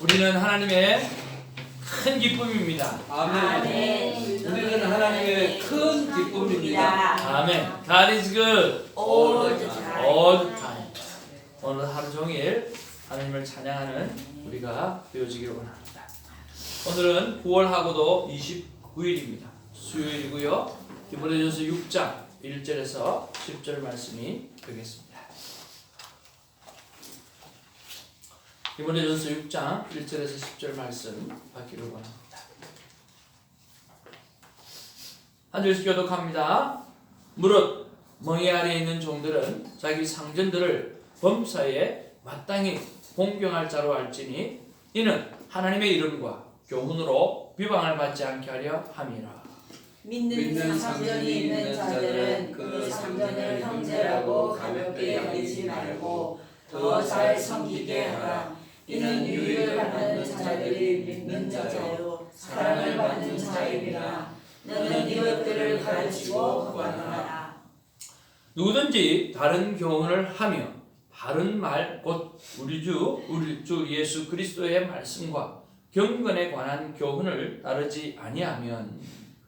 우리는 하나님의 큰 기쁨입니다. 아멘. 우리는 하나님의 큰 기쁨입니다. 아멘. God is good All the time. all the time. 오늘 하루 종일 하나님을 찬양하는 우리가 되어지기를 원합니다. 오늘은 9월하고도 29일입니다. 수요일이고요. 디모데전서 6장 1절에서 10절 말씀이 되겠습니다. 디모데전서 6장 1절에서 10절 말씀 받기를 원합니다. 한 절씩 교독합니다. 무릇 멍에 아래에 있는 종들은 자기 상전들을 범사에 마땅히 공경할 자로 알지니 이는 하나님의 이름과 교훈으로 비방을 받지 않게 하려 함이라. 믿는 상전이 있는 자들은 그 상전을 형제라고 가볍게 여기지 말고 더 잘 섬기게 하라. 이는 유익을 받는 자들이 믿는 자요 사랑을 받는 자임이라. 너는 이것들을 가르치고 권하라. 누구든지 다른 교훈을 하며 바른 말 곧 우리 주 예수 그리스도의 말씀과 경건에 관한 교훈을 따르지 아니하면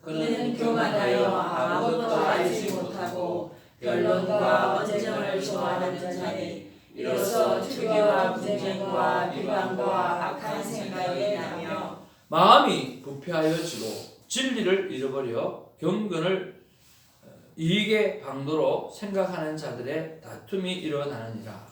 그는 교만하여 아무것도 알지 못하고 변론과 언쟁을 좋아하는 자니 이로써 투기와 분쟁과 비방과 악한 생각이 나며 마음이 부패하여지고 진리를 잃어버려 경건을 이익의 방도로 생각하는 자들의 다툼이 일어나느니라.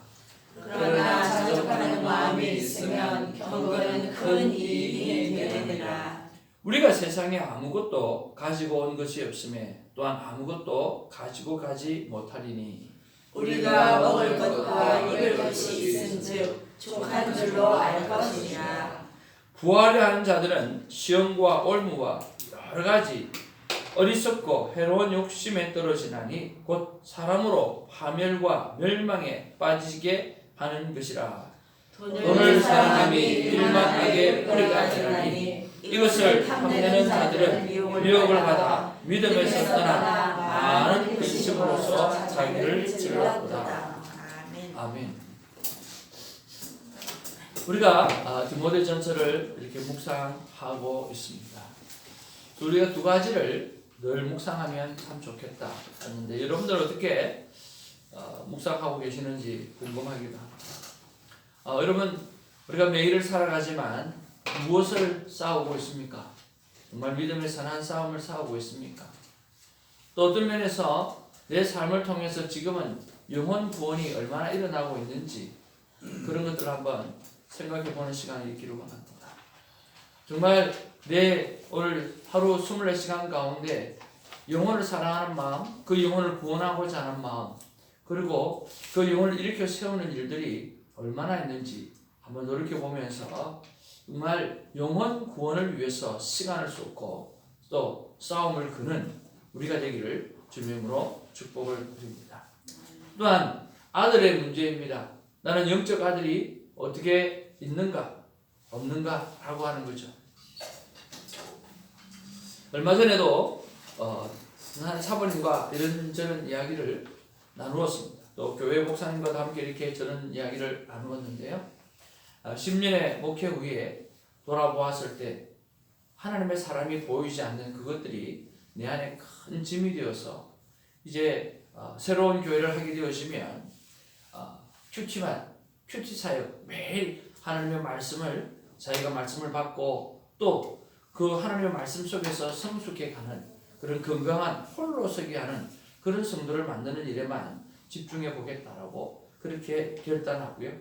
그러나 자족하는 마음이 있으면 경건은 큰 이익이 되느니라. 우리가 세상에 아무것도 가지고 온 것이 없음에 또한 아무것도 가지고 가지 못하리니 우리가 먹을 것과 입을 것이 있은즉 족한 줄로 알 것이니라. 부하려 하는 자들은 시험과 올무와 여러 가지 어리석고 해로운 욕심에 떨어지나니 곧 사람으로 파멸과 멸망에 빠지게 하는 것이라. 돈을 사랑함이 일만하게 뿌리가 되나니 이것을 탐내는 자들은 미혹을 받아 믿음에서 떠나 많은 근심으로써 자기를 찔렀도다. 아멘. 우리가 디모데전서를 이렇게 묵상하고 있습니다. 우리가 두 가지를 늘 묵상하면 참 좋겠다 하는데 여러분들 어떻게 묵상하고 계시는지 궁금하기도 합니다. 여러분 우리가 매일을 살아가지만 무엇을 싸우고 있습니까? 정말 믿음의 선한 싸움을 싸우고 있습니까? 또 어떤 면에서 내 삶을 통해서 지금은 영혼 구원이 얼마나 일어나고 있는지 그런 것들을 한번 생각해보는 시간이 있기를 원합니다. 정말 내 오늘 하루 24시간 가운데 영혼을 사랑하는 마음, 그 영혼을 구원하고자 하는 마음, 그리고 그 영혼을 일으켜 세우는 일들이 얼마나 있는지 한번 돌이켜보면서 정말 영혼 구원을 위해서 시간을 쏟고 또 싸움을 거는 우리가 되기를 주님으로 축복을 드립니다. 또한 아들의 문제입니다. 나는 영적 아들이 어떻게 있는가 없는가 라고 하는 거죠. 얼마 전에도 한 사모님과 이런저런 이야기를 나누었습니다. 또 교회 목사님과도 함께 이렇게 저런 이야기를 나누었는데요. 10년의 목회 후에 돌아보았을 때 하나님의 사람이 보이지 않는 그것들이 내 안에 큰 짐이 되어서 이제 새로운 교회를 하게 되어지면 큐티 사역 매일 하나님의 말씀을 자기가 말씀을 받고 또 그 하나님의 말씀 속에서 성숙해 가는 그런 건강한 홀로 서게 하는 그런 성도를 만드는 일에만 집중해 보겠다라고 그렇게 결단하고요.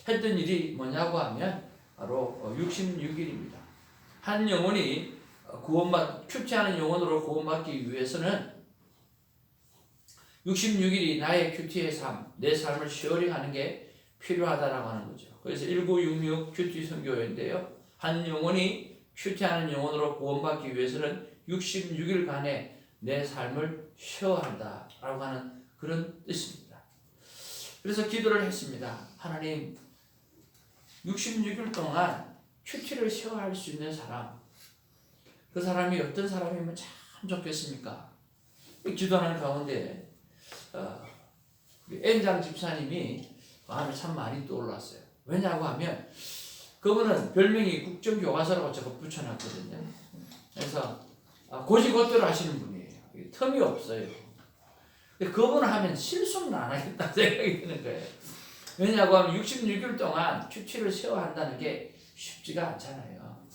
했던 일이 뭐냐고 하면 바로 66일입니다. 한 영혼이 큐티하는 영혼으로 구원받기 위해서는 66일이 나의 큐티의 삶, 내 삶을 쉐어링하는 게 필요하다라고 하는 거죠. 그래서 1966 큐티 선교회인데요. 한 영혼이 큐티하는 영혼으로 구원받기 위해서는 66일간의 내 삶을 쉐어한다라고 하는 그런 뜻입니다. 그래서 기도를 했습니다. 하나님, 66일 동안 큐티를 쉐어할 수 있는 사람, 그 사람이 어떤 사람이면 참 좋겠습니까? 기도하는 가운데 엔장 집사님이 마음에 참 많이 떠올랐어요. 왜냐고 하면 그분은 별명이 국정교과서라고 제가 붙여놨거든요. 그래서 고지고대로 하시는 분이에요. 틈이 없어요. 근데 그분을 하면 실수는 안 하겠다 생각이 드는 거예요. 왜냐고 하면 66일 동안 큐티를 세워야 한다는 게 쉽지가 않잖아요.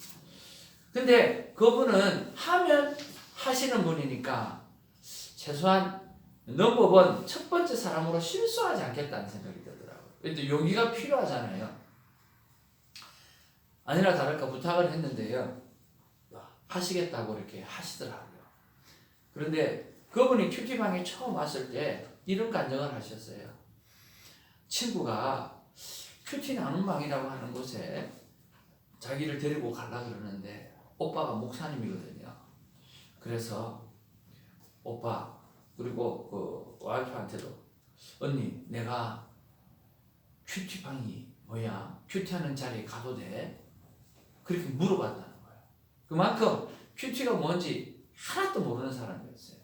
근데 그분은 하면 하시는 분이니까 최소한 넘버원 첫 번째 사람으로 실수하지 않겠다는 생각이 들더라고요. 근데 용기가 필요하잖아요. 아니나 다를까 부탁을 했는데요. 하시겠다고 이렇게 하시더라고요. 그런데 그분이 큐티방에 처음 왔을 때 이런 간증을 하셨어요. 친구가 큐티 나눔방이라고 하는 곳에 자기를 데리고 가려고 그러는데 오빠가 목사님이거든요. 그래서 오빠 그리고 그 와이프한테도 언니 내가 큐티방이 뭐야? 큐티하는 자리에 가도 돼? 그렇게 물어봤다는 거예요. 그만큼 큐티가 뭔지 하나도 모르는 사람이었어요.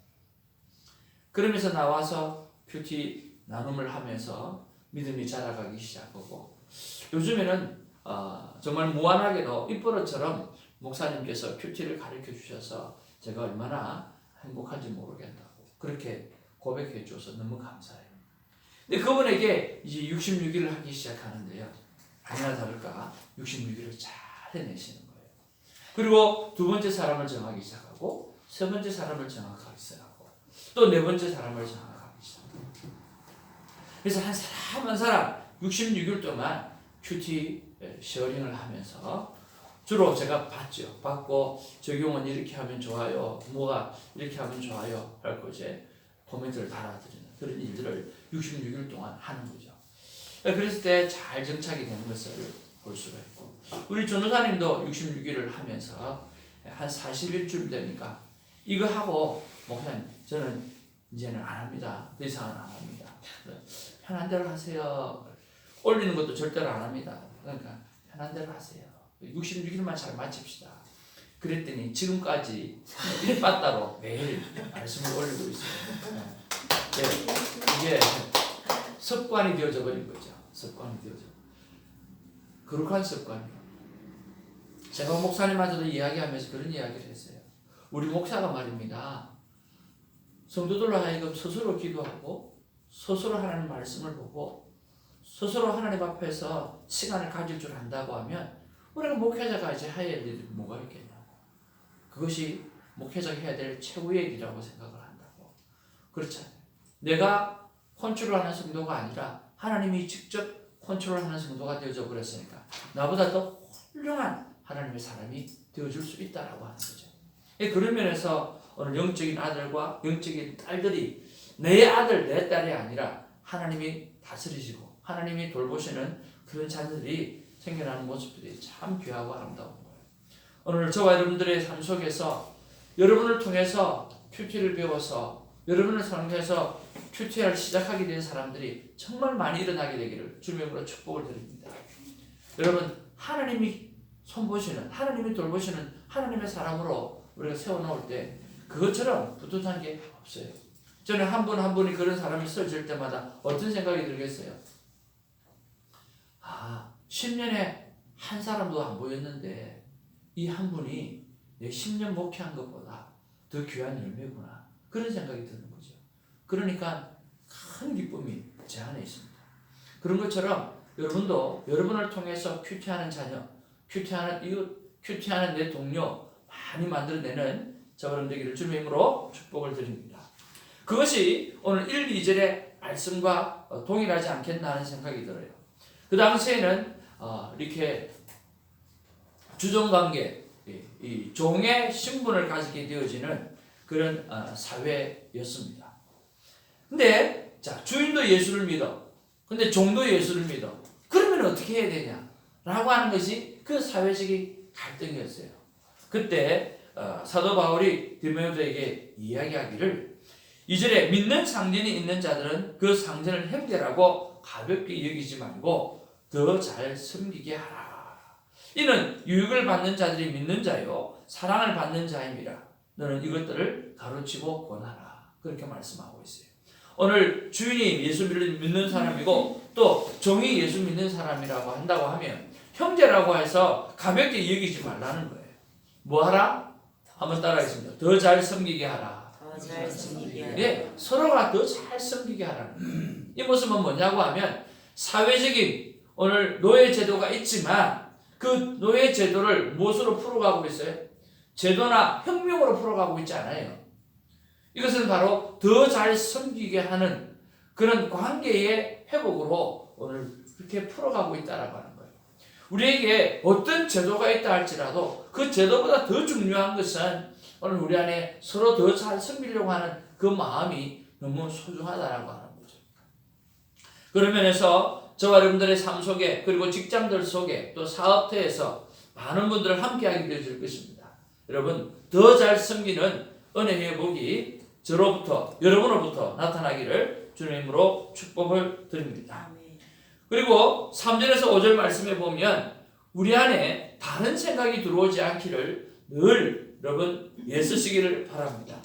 그러면서 나와서 큐티 나눔을 하면서 믿음이 자라가기 시작하고 요즘에는 정말 무한하게도 입버릇처럼 목사님께서 큐티를 가르쳐 주셔서 제가 얼마나 행복한지 모르겠다고 그렇게 고백해 줘서 너무 감사해요. 근데 그분에게 이제 66일을 하기 시작하는데요. 아니나 다를까 66일을 잘 해내시는 거예요. 그리고 두 번째 사람을 정하기 시작하고 세 번째 사람을 정하기 시작하고 또 네 번째 사람을 정하기 시작하고 그래서 한 사람 한 사람 66일 동안 큐티 쉐어링을 하면서 주로 제가 봤죠. 받고 적용은 이렇게 하면 좋아요. 뭐가 이렇게 하면 좋아요. 할 거제 코멘트를 달아드리는 그런 일들을 66일 동안 하는 거죠. 그랬을 때 잘 정착이 되는 것을 볼 수가 있고 우리 전도사님도 66일을 하면서 한 40일쯤 되니까 이거 하고 목사님 저는 이제는 안 합니다. 더 이상은 안 합니다. 편한 대로 하세요. 올리는 것도 절대로 안 합니다. 그러니까 편한 대로 하세요. 66일만 잘 마칩시다. 그랬더니 지금까지 일빠따로 매일 말씀을 올리고 있어요. 이게 습관이 되어져 버린 거죠. 습관이 되어져. 거룩한 습관이요. 제가 목사님한테도 이야기하면서 그런 이야기를 했어요. 우리 목사가 말입니다. 성도들로 하여금 스스로 기도하고 스스로 하나님 말씀을 보고 스스로 하나님 앞에서 시간을 가질 줄 안다고 하면 우리가 목회자가 이제 해야 할 일이 뭐가 있겠냐고. 그것이 목회자가 해야 될 최후의 일이라고 생각을 한다고. 그렇잖아요. 내가 컨트롤하는 성도가 아니라 하나님이 직접 컨트롤하는 성도가 되어져 버렸으니까 나보다 더 훌륭한 하나님의 사람이 되어줄 수 있다라고 하는 거죠. 그런 면에서 오늘 영적인 아들과 영적인 딸들이 내 아들 내 딸이 아니라 하나님이 다스리시고 하나님이 돌보시는 그런 자녀들이 생겨나는 모습들이 참 귀하고 아름다운 거예요. 오늘 저와 여러분들의 삶 속에서 여러분을 통해서 큐티를 배워서 여러분을 통해서 큐티를 시작하게 된 사람들이 정말 많이 일어나게 되기를 주님으로 축복을 드립니다. 여러분 하나님이 손보시는 하나님이 돌보시는 하나님의 사람으로 우리가 세워놓을 때 그것처럼 뿌듯한 게 없어요. 저는 한 분 한 분이 그런 사람이 써질 때마다 어떤 생각이 들겠어요? 10년에 한 사람도 안 보였는데 이 한 분이 내 10년 목회한 것보다 더 귀한 열매구나. 그런 생각이 드는 거죠. 그러니까 큰 기쁨이 제 안에 있습니다. 그런 것처럼 여러분도 여러분을 통해서 큐티하는 자녀, 큐티하는 이웃, 큐티하는 내 동료 많이 만들어내는 저런 되기를 주님의 이름으로 축복을 드립니다. 그것이 오늘 1, 2절의 말씀과 동일하지 않겠나 하는 생각이 들어요. 그 당시에는 이렇게 주종관계, 이 종의 신분을 가지게 되어지는 그런 사회였습니다. 근데 자 주인도 예수를 믿어. 근데 종도 예수를 믿어. 그러면 어떻게 해야 되냐? 라고 하는 것이 그 사회적인 갈등이었어요. 그때 사도 바울이 디모데에게 이야기하기를 2절에 믿는 상전이 있는 자들은 그 상전을 형제라고 가볍게 여기지 말고 더 잘 섬기게 하라. 이는 유익을 받는 자들이 믿는 자요 사랑을 받는 자임이라. 너는 이것들을 가르치고 권하라. 그렇게 말씀하고 있어요. 오늘 주인이 예수 믿는 사람이고 또 종이 예수 믿는 사람이라고 한다고 하면 형제라고 해서 가볍게 여기지 말라는 거예요. 뭐 하라? 한번 따라하겠습니다. 더 잘 섬기게 하라. 더 잘 섬기게 하라. 예, 서로가 더 잘 섬기게 하라는 거예요. 이 모습은 뭐냐고 하면 사회적인 오늘 노예 제도가 있지만 그 노예 제도를 무엇으로 풀어가고 있어요? 제도나 혁명으로 풀어가고 있지 않아요. 이것은 바로 더 잘 섬기게 하는 그런 관계의 회복으로 오늘 그렇게 풀어가고 있다라고 하는 거예요. 우리에게 어떤 제도가 있다 할지라도 그 제도보다 더 중요한 것은 오늘 우리 안에 서로 더 잘 섬기려고 하는 그 마음이 너무 소중하다라고 하는 거죠. 그런 면에서 저와 여러분들의 삶 속에 그리고 직장들 속에 또 사업터에서 많은 분들을 함께하게 되어질 것입니다. 여러분 더 잘 섬기는 은혜의 복이 저로부터 여러분으로부터 나타나기를 주님의 이름으로 축복을 드립니다. 아멘. 그리고 3절에서 5절 말씀에 보면 우리 안에 다른 생각이 들어오지 않기를 늘 여러분 애쓰시기를 바랍니다.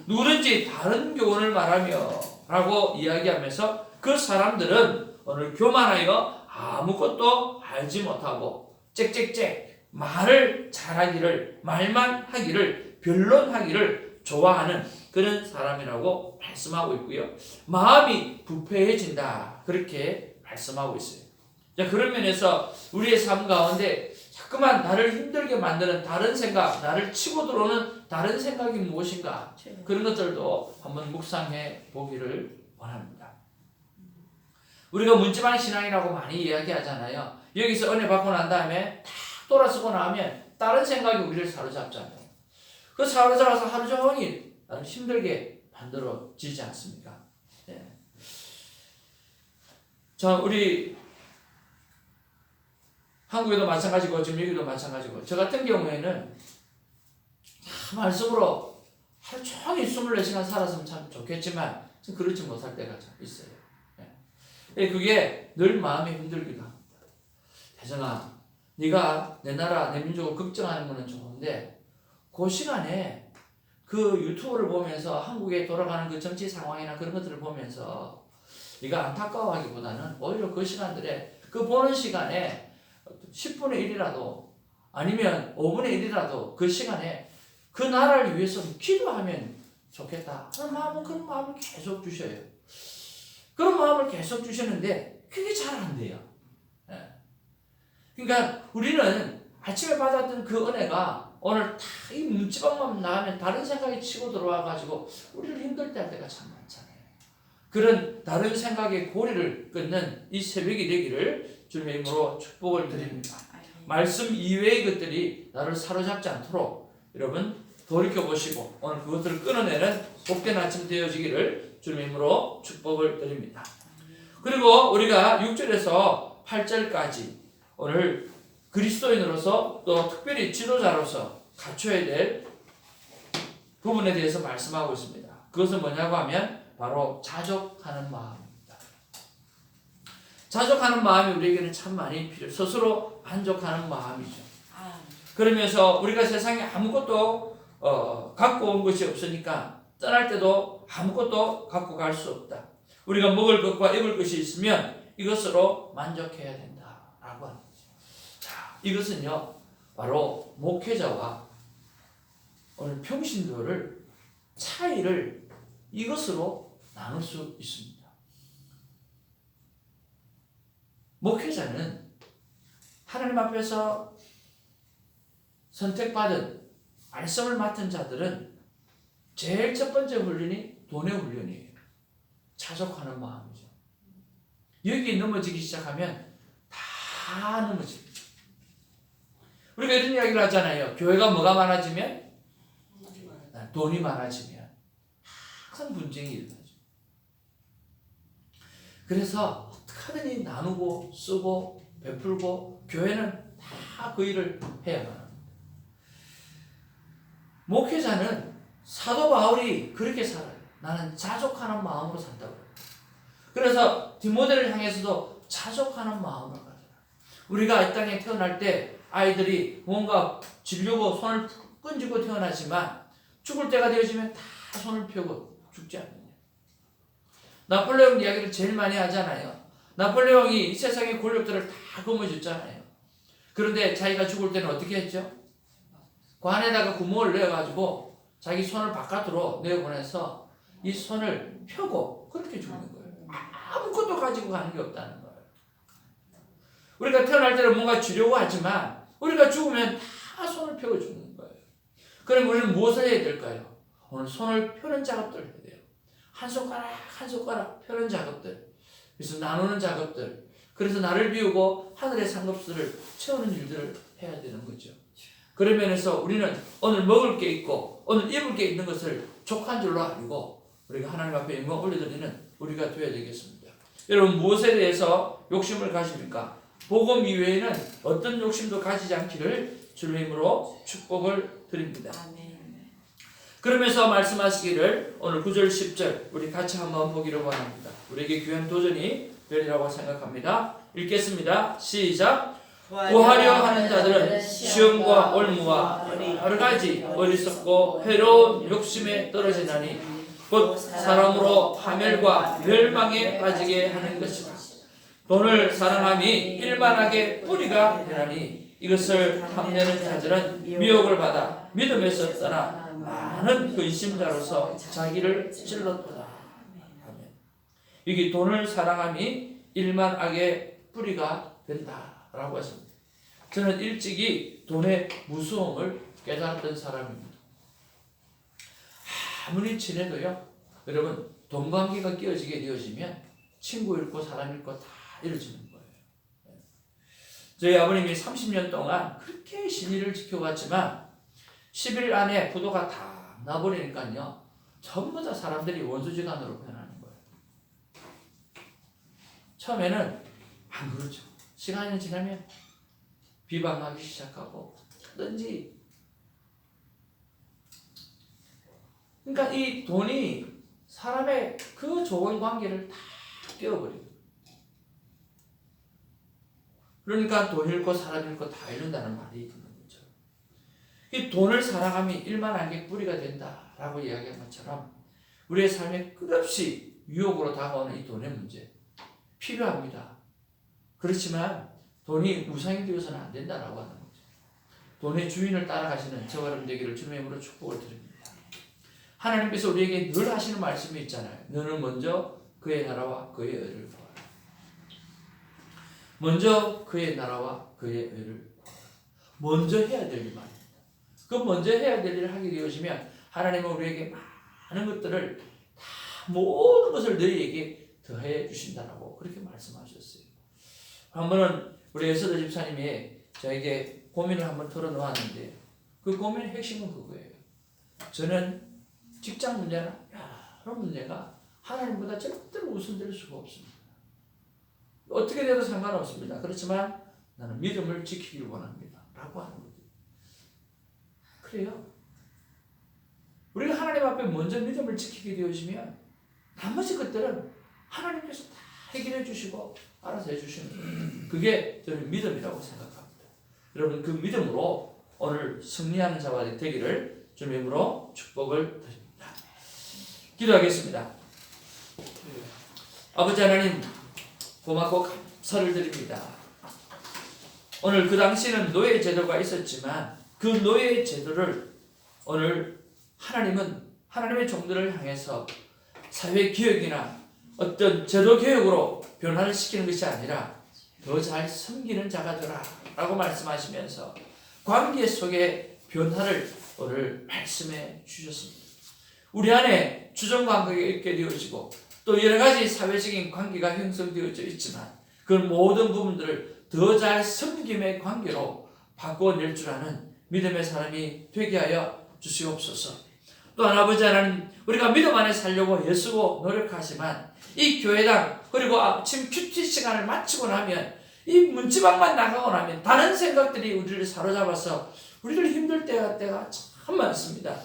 누구든지 다른 교훈을 말하며 라고 이야기하면서 그 사람들은 오늘 교만하여 아무것도 알지 못하고 짹짹짹 말을 잘하기를 말만 하기를 변론하기를 좋아하는 그런 사람이라고 말씀하고 있고요. 마음이 부패해진다 그렇게 말씀하고 있어요. 자, 그런 면에서 우리의 삶 가운데 자꾸만 나를 힘들게 만드는 다른 생각, 나를 치고 들어오는 다른 생각이 무엇인가 그런 것들도 한번 묵상해 보기를 원합니다. 우리가 문지방 신앙이라고 많이 이야기하잖아요. 여기서 은혜 받고 난 다음에 탁 돌아서고 나면 다른 생각이 우리를 사로잡잖아요. 그 사로잡아서 하루 종일 힘들게 만들어지지 않습니까? 네. 자, 우리 한국에도 마찬가지고 지금 여기도 마찬가지고 저 같은 경우에는 말씀으로 하루 종일 24시간 살았으면 참 좋겠지만 좀 그렇지 못할 때가 참 있어요. 네. 그게 늘 마음이 힘들기도 합니다. 대정아, 네가 내 나라 내 민족을 걱정하는 것은 좋은데 그 시간에 그 유튜브를 보면서 한국에 돌아가는 그 정치 상황이나 그런 것들을 보면서 네가 안타까워하기보다는 오히려 그 시간들에 그 보는 시간에 10분의 1이라도 아니면 5분의 1이라도 그 시간에 그 나라를 위해서 기도하면 좋겠다 하는 마음은 그런 마음을 계속 주셔요. 그런 마음을 계속 주시는데 그게 잘 안 돼요. 그러니까 우리는 아침에 받았던 그 은혜가 오늘 다 이 문지방만 나가면 다른 생각이 치고 들어와 가지고 우리를 힘들 때 할 때가 참 많잖아요. 그런 다른 생각의 고리를 끊는 이 새벽이 되기를 주님의 이름으로 축복을 드립니다. 말씀 이외의 것들이 나를 사로잡지 않도록 여러분 돌이켜보시고 오늘 그것들을 끊어내는 복된 아침 되어지기를 주님의 이름으로 축복을 드립니다. 그리고 우리가 6절에서 8절까지 오늘 그리스도인으로서 또 특별히 지도자로서 갖춰야 될 부분에 대해서 말씀하고 있습니다. 그것은 뭐냐고 하면 바로 자족하는 마음입니다. 자족하는 마음이 우리에게는 참 많이 필요해요. 스스로 만족하는 마음이죠. 그러면서 우리가 세상에 아무것도 갖고 온 것이 없으니까 떠날 때도 아무것도 갖고 갈 수 없다. 우리가 먹을 것과 입을 것이 있으면 이것으로 만족해야 된다라고 하는 거죠. 자, 이것은요 바로 목회자와 오늘 평신도를 차이를 이것으로 나눌 수 있습니다. 목회자는 하나님 앞에서 선택받은 말씀을 맡은 자들은 제일 첫 번째 훈련이 돈의 훈련이에요. 자족하는 마음이죠. 여기 넘어지기 시작하면 다 넘어집니다. 우리가 이런 이야기를 하잖아요. 교회가 뭐가 많아지면? 돈이 많아지면 항상 분쟁이 일어나죠. 그래서 어떻게 하든지 나누고 쓰고 베풀고 교회는 다 그 일을 해야만 합니다. 목회자는 사도 바울이 그렇게 살아요. 나는 자족하는 마음으로 산다고. 그래서 디모데를 향해서도 자족하는 마음으로 가잖아요. 우리가 이 땅에 태어날 때 아이들이 뭔가 지려고 손을 끈쥐고 태어나지만 죽을 때가 되어지면 다 손을 펴고 죽지 않느냐. 나폴레옹 이야기를 제일 많이 하잖아요. 나폴레옹이 이 세상의 권력들을 다 거머쥐었잖아요. 그런데 자기가 죽을 때는 어떻게 했죠? 관에다가 구멍을 내어가지고 자기 손을 바깥으로 내보내서 이 손을 펴고 그렇게 죽는 거예요. 아무것도 가지고 가는 게 없다는 거예요. 우리가 태어날 때는 뭔가 주려고 하지만 우리가 죽으면 다 손을 펴고 죽는 거예요. 그럼 우리는 무엇을 해야 될까요? 오늘 손을 펴는 작업들을 해야 돼요. 한 손가락 한 손가락 펴는 작업들, 그래서 나누는 작업들, 그래서 나를 비우고 하늘의 상급수를 채우는 일들을 해야 되는 거죠. 그런 면에서 우리는 오늘 먹을 게 있고 오늘 입을 게 있는 것을 족한 줄로 알고 우리가 하나님 앞에 영광 올려드리는 우리가 되어야 되겠습니다. 여러분 무엇에 대해서 욕심을 가십니까? 복음 이외에는 어떤 욕심도 가지지 않기를 주의 이름으로 축복을 드립니다. 그러면서 말씀하시기를 오늘 9절 10절 우리 같이 한번 보기를 원합니다. 우리에게 귀한 도전이 되리라고 생각합니다. 읽겠습니다. 시작. 구하려 하는 자들은 시험과 올무와 여러 가지 어리석고 해로운 욕심에 떨어지나니 곧 사람으로 파멸과 멸망에 빠지게 하는 것이다. 돈을 사랑함이 일만하게 뿌리가 되나니 이것을 탐내는 자들은 미혹을 받아 믿음에서 떠나 많은 근심자로서 자기를 찔렀도다. 아멘. 여기 돈을 사랑함이 일만하게 뿌리가 된다라고 했습니다. 저는 일찍이 돈의 무서움을 깨달았던 사람입니다. 아무리 친해도요, 여러분 돈 관계가 끼어지게 되어지면 친구 잃고 사람 잃고 다 잃어지는 거예요. 저희 아버님이 30년 동안 그렇게 신의를 지켜왔지만 10일 안에 부도가 다 나버리니까요, 전부 다 사람들이 원수지간으로 변하는 거예요. 처음에는 안 그렇죠. 시간이 지나면 비방하기 시작하고 하든지. 그러니까 이 돈이 사람의 그 좋은 관계를 다 깨어버려요. 그러니까 돈 잃고 사람 잃고 다 잃는다는 말이 있는 거죠. 이 돈을 사랑함이 일만하게 뿌리가 된다라고 이야기한 것처럼 우리의 삶에 끝없이 유혹으로 다가오는 이 돈의 문제 필요합니다. 그렇지만 돈이 우상이 되어서는 안 된다라고 하는 거죠. 돈의 주인을 따라가시는 저와 여러분 되기를 주님의 이름으로 축복을 드립니다. 하나님께서 우리에게 늘 하시는 말씀이 있잖아요. 너는 먼저 그의 나라와 그의 의를 구하라. 먼저 그의 나라와 그의 의를 구하라. 먼저 해야 될 일 말입니다. 그 먼저 해야 될 일을 하게 되어지면 하나님은 우리에게 많은 것들을 다 모든 것을 너희에게 더해 주신다라고 그렇게 말씀하셨어요. 한 번은 우리 에스더 집사님이 저에게 고민을 한번 털어놓았는데 그 고민의 핵심은 그거예요. 저는 직장 문제나 여러 문제가 하나님보다 절대로 우선될 수가 없습니다. 어떻게 돼도 상관없습니다. 그렇지만 나는 믿음을 지키기를 원합니다. 라고 하는 거죠. 그래요. 우리가 하나님 앞에 먼저 믿음을 지키게 되어지면 나머지 것들은 하나님께서 다 해결해 주시고 알아서 해주시는 거예요. 그게 저는 믿음이라고 생각합니다. 여러분 그 믿음으로 오늘 승리하는 자가 되기를 주님의 이름으로 축복을 드립니다. 기도하겠습니다. 아버지 하나님 고맙고 감사를 드립니다. 오늘 그 당시에는 노예 제도가 있었지만 그 노예 제도를 오늘 하나님은 하나님의 종들을 향해서 사회 개혁이나 어떤 제도 개혁으로 변화를 시키는 것이 아니라 더 잘 섬기는 자가 되라 라고 말씀하시면서 관계 속에 변화를 오늘 말씀해 주셨습니다. 우리 안에 주정관계가 있게 되어지고 또 여러 가지 사회적인 관계가 형성되어져 있지만 그 모든 부분들을 더 잘 섬김의 관계로 바꿔낼 줄 아는 믿음의 사람이 되게 하여 주시옵소서. 또한 아버지 하나님 우리가 믿음 안에 살려고 애쓰고 노력하지만 이 교회당 그리고 아침 큐티 시간을 마치고 나면 이 문지방만 나가고 나면 다른 생각들이 우리를 사로잡아서 우리를 힘들 때가 참 많습니다.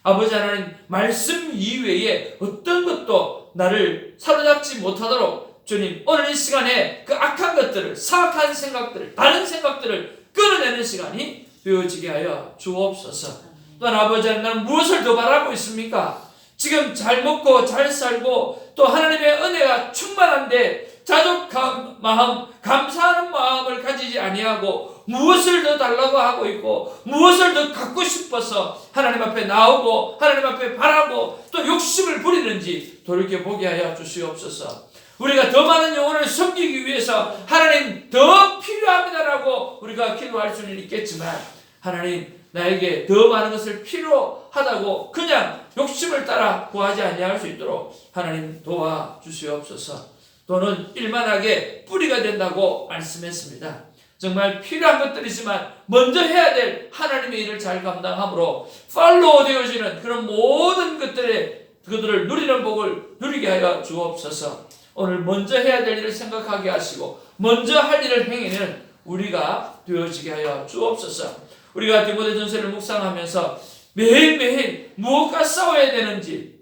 아버지 하나님 말씀 이외에 어떤 것도 나를 사로잡지 못하도록 주님 오늘 이 시간에 그 악한 것들을 사악한 생각들을 다른 생각들을 끌어내는 시간이 되어지게 하여 주옵소서. 또한 아버지 하나님 나는 무엇을 더 바라고 있습니까? 지금 잘 먹고 잘 살고 또 하나님의 은혜가 충만한데 자족한 마음 감사하는 마음을 가지지 아니하고 무엇을 더 달라고 하고 있고 무엇을 더 갖고 싶어서 하나님 앞에 나오고 하나님 앞에 바라고 또 욕심을 부리는지 돌이켜보게 하여 주시옵소서. 우리가 더 많은 영혼을 섬기기 위해서 하나님 더 필요합니다라고 우리가 기도할 수는 있겠지만 하나님 나에게 더 많은 것을 필요하다고 그냥 욕심을 따라 구하지 아니할 수 있도록 하나님 도와주시옵소서. 돈은 일만하게 뿌리가 된다고 말씀했습니다. 정말 필요한 것들이지만 먼저 해야 될 하나님의 일을 잘 감당함으로 팔로우 되어지는 그런 모든 그들을 누리는 복을 누리게 하여 주옵소서. 오늘 먼저 해야 될 일을 생각하게 하시고 먼저 할 일을 행하는 우리가 되어지게 하여 주옵소서. 우리가 디모데전서를 묵상하면서 매일매일 무엇과 싸워야 되는지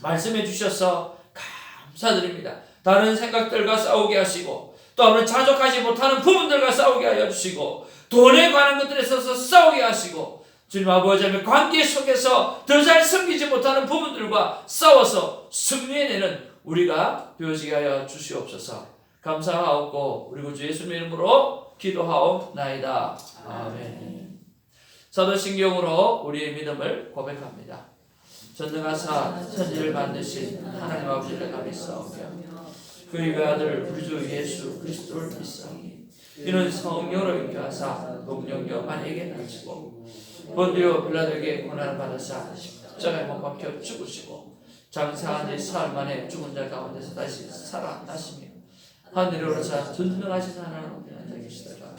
말씀해 주셔서 감사드립니다. 다른 생각들과 싸우게 하시고 또 오늘 자족하지 못하는 부분들과 싸우게 하여 주시고 돈에 관한 것들에 있어서 싸우게 하시고 주님 아버지의 관계 속에서 더 잘 섬기지 못하는 부분들과 싸워서 승리해내는 우리가 되어지게 하여 주시옵소서. 감사하옵고 우리 구주 예수님 이름으로 기도하옵나이다. 아멘. 사도신경으로 우리의 믿음을 고백합니다. 전능하사 천지를 만드신 하나님 아버지를 감사하며 그의 아들 우리 주 예수 그리스도를 믿사오니 이는 성령으로 잉태하사 동정녀 마리아에게 나시고 본디오 빌라도에게 고난을 받으사 십자가에 못 박혀 죽으시고 장사한 지 사흘 만에 죽은 자 가운데서 다시 살아나시며 하늘에 오르사 전능하신 하나님 앞에 앉아 계시다가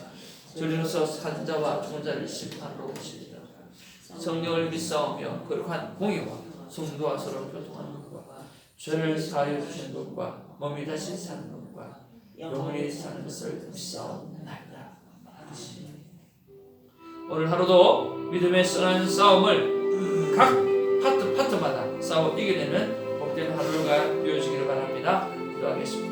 저리로서 산 자와 죽은 자를 심판하러 오시리라. 성령을 믿사오며 거룩한 공의와 성도와 서로 교통하는 것과 죄를 사하여 주시는 것과 몸이 다시 사는 것과 영원히 사는 것을 믿사옵나이다. 오늘 하루도 믿음의 선한 싸움을 각 파트마다 싸워 이겨내는 복된 하루가 되어지기를 바랍니다. 기도하겠습니다.